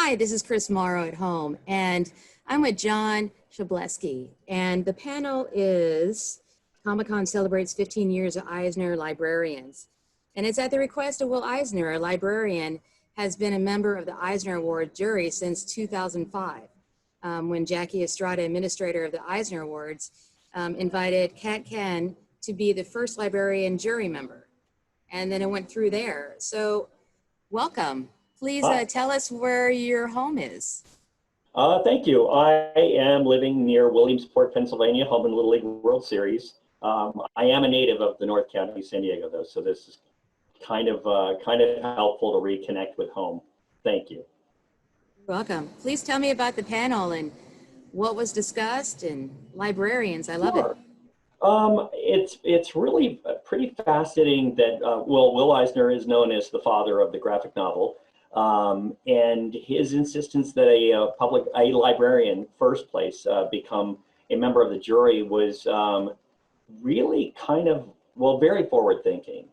Hi, this is Chris Morrow at home, and I'm with John Shableski, and the panel is Comic-Con celebrates 15 years of Eisner Librarians, and it's at the request of Will Eisner. A librarian has been a member of the Eisner Awards jury since 2005, when Jackie Estrada, administrator of the Eisner Awards, invited Kat Ken to be the first librarian jury member, and then it went through there. So, welcome. Please tell us where your home is. Thank you. I am living near Williamsport, Pennsylvania, home in Little League World Series. I am a native of the North County, San Diego, though, so this is kind of helpful to reconnect with home. Thank you. You're welcome. Please tell me about the panel and what was discussed and librarians. I love it. It's really pretty fascinating that Will Eisner is known as the father of the graphic novel. And his insistence that a librarian first place become a member of the jury was really kind of, well, very forward thinking.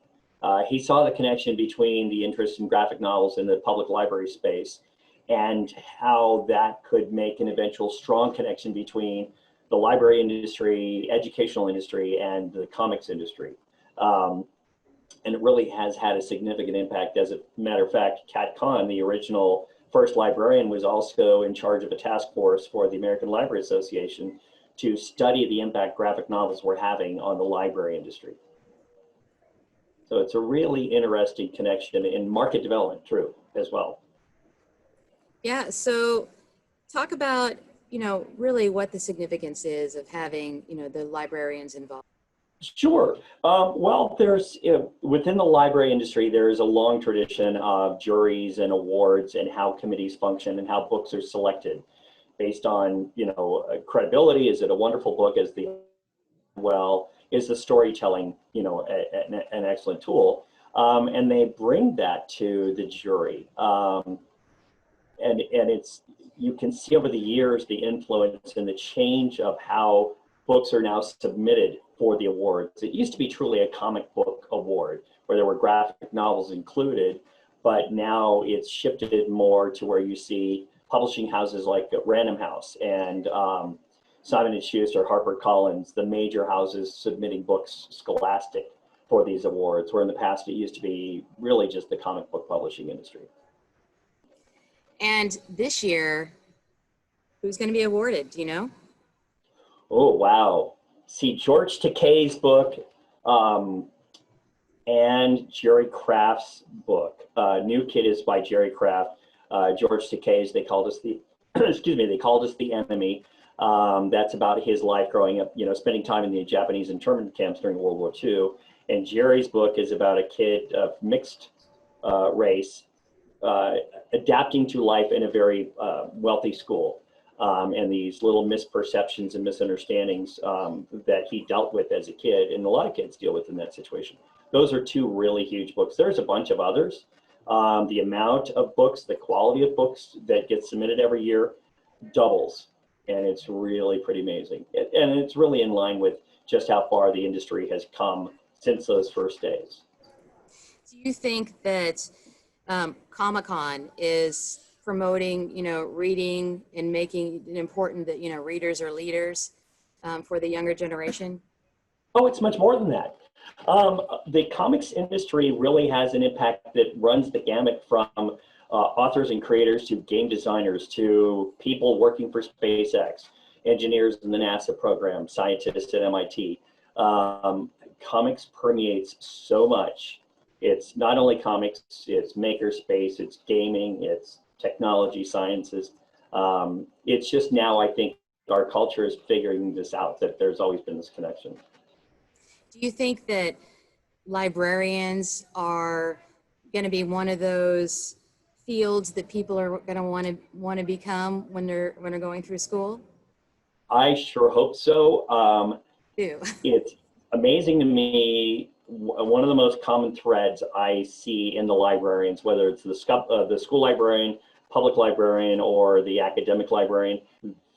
He saw the connection between the interest in graphic novels in the public library space and how that could make an eventual strong connection between the library industry, educational industry, and the comics industry. And it really has had a significant impact. As a matter of fact, Kat Kahn, the original first librarian, was also in charge of a task force for the American Library Association to study the impact graphic novels were having on the library industry. So it's a really interesting connection in market development, true, as well. Yeah, so talk about, really what the significance is of having, the librarians involved. Sure. Well, there's within the library industry, there is a long tradition of juries and awards and how committees function and how books are selected based on, credibility. Is it a wonderful book? Is the storytelling, an excellent tool? And they bring that to the jury. And you can see over the years the influence and the change of how books are now submitted for the awards. It used to be truly a comic book award where there were graphic novels included, but now it's shifted more to where you see publishing houses like Random House and Simon & Schuster, HarperCollins, the major houses submitting books scholastic for these awards, where in the past it used to be really just the comic book publishing industry. And this year, who's going to be awarded, do you know? Oh, wow. See, George Takei's book and Jerry Craft's book. New Kid is by Jerry Craft. George Takei's, they called us the, they called us the enemy. That's about his life growing up, spending time in the Japanese internment camps during World War II. And Jerry's book is about a kid of mixed race adapting to life in a very wealthy school. And these little misperceptions and misunderstandings that he dealt with as a kid, and a lot of kids deal with in that situation. Those are two really huge books. There's a bunch of others. The amount of books, the quality of books that get submitted every year doubles, and it's really pretty amazing. And it's really in line with just how far the industry has come since those first days. Do you think that Comic-Con is promoting, reading and making it important that, readers are leaders for the younger generation? Oh, it's much more than that. The comics industry really has an impact that runs the gamut from authors and creators to game designers to people working for SpaceX, engineers in the NASA program, scientists at MIT. Comics permeates so much. It's not only comics, it's makerspace, it's gaming, it's technology, sciences. It's just now, I think, our culture is figuring this out, that there's always been this connection. Do you think that librarians are going to be one of those fields that people are going to want to become when they're going through school? I sure hope so. Ew. It's amazing to me. One of the most common threads I see in the librarians, whether it's the school librarian, public librarian, or the academic librarian,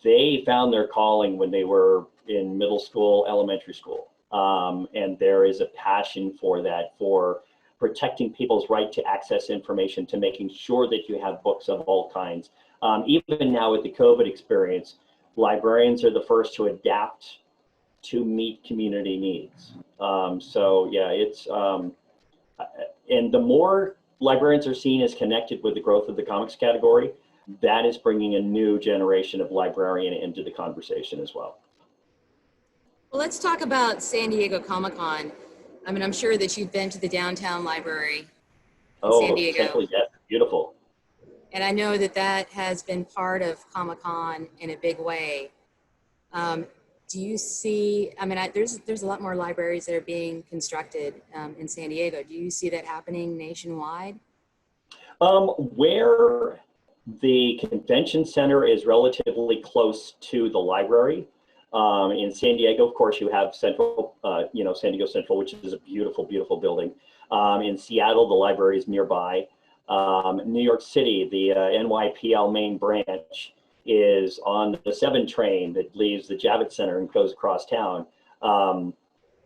they found their calling when they were in middle school, elementary school. And there is a passion for that, for protecting people's right to access information, to making sure that you have books of all kinds. Even now with the COVID experience, librarians are the first to adapt to meet community needs. So yeah, and the more librarians are seen as connected with the growth of the comics category, that is bringing a new generation of librarian into the conversation as well. Well, let's talk about San Diego Comic-Con. I mean, I'm sure that you've been to the downtown library in San Diego. Essentially, yes, beautiful. And I know that that has been part of Comic-Con in a big way. Do you see, I mean, there's a lot more libraries that are being constructed in San Diego. Do you see that happening nationwide? Where the convention center is relatively close to the library, in San Diego, of course, you have Central, San Diego Central, which is a beautiful, beautiful building. In Seattle, the library is nearby. New York City, the NYPL main branch is on the 7 train that leaves the Javits Center and goes across town.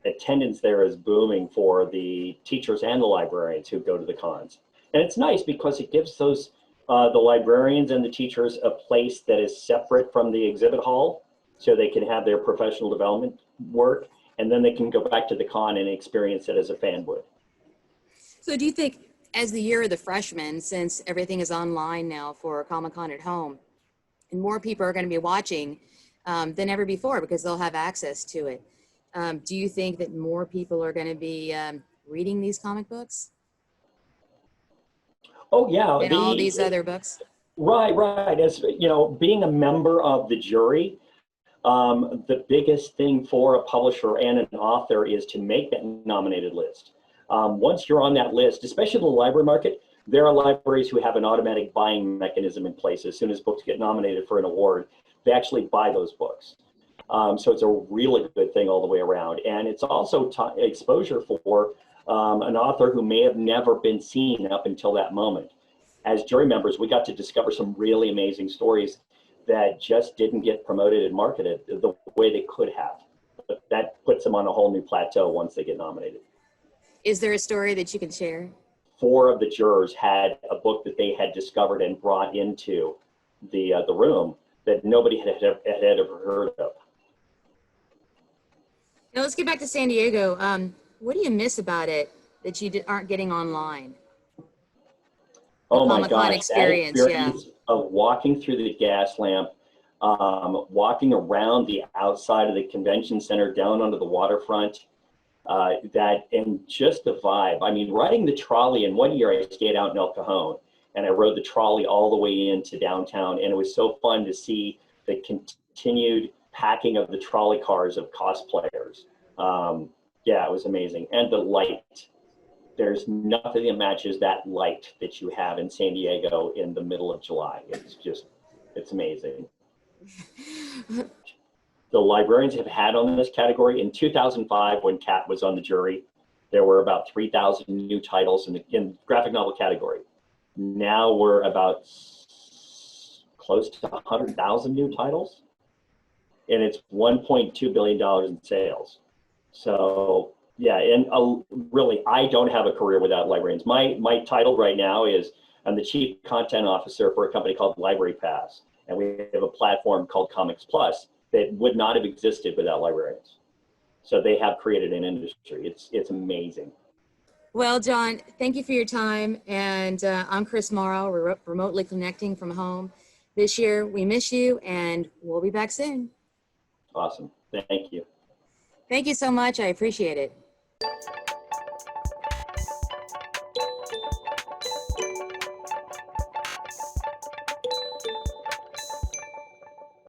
Attendance there is booming for the teachers and the librarians who go to the cons. And it's nice because it gives those, the librarians and the teachers a place that is separate from the exhibit hall, so they can have their professional development work, and then they can go back to the con and experience it as a fan would. So do you think, as the year of the freshmen, since everything is online now for Comic-Con at home, and more people are going to be watching than ever before because they'll have access to it, do you think that more people are going to be reading these comic books? Oh yeah. And all these other books? Right. As you know, being a member of the jury, the biggest thing for a publisher and an author is to make that nominated list. Once you're on that list, especially in the library market, there are libraries who have an automatic buying mechanism in place. As soon as books get nominated for an award, they actually buy those books. So it's a really good thing all the way around. And it's also exposure for an author who may have never been seen up until that moment. As jury members, we got to discover some really amazing stories that just didn't get promoted and marketed the way they could have. But that puts them on a whole new plateau once they get nominated. Is there a story that you can share? 4 of the jurors had a book that they had discovered and brought into the room that nobody had ever heard of. Now let's get back to San Diego. What do you miss about it that you aren't getting online? Oh my gosh, experience, that experience of walking through the gas lamp, walking around the outside of the convention center down onto the waterfront, and just the vibe. I mean, riding the trolley, and one year I stayed out in El Cajon and I rode the trolley all the way into downtown, and it was so fun to see the continued packing of the trolley cars of cosplayers. Yeah, it was amazing. And the light. There's nothing that matches that light that you have in San Diego in the middle of July. It's amazing. The librarians have had on this category. In 2005, when Kat was on the jury, there were about 3,000 new titles in the graphic novel category. Now we're about close to 100,000 new titles, and it's $1.2 billion in sales. So yeah, and really, I don't have a career without librarians. My title right now is I'm the Chief Content Officer for a company called Library Pass, and we have a platform called Comics Plus that would not have existed without librarians. So they have created an industry. It's amazing. Well, John, thank you for your time. And I'm Chris Morrow. We're remotely connecting from home this year. We miss you, and we'll be back soon. Awesome. Thank you. Thank you so much. I appreciate it.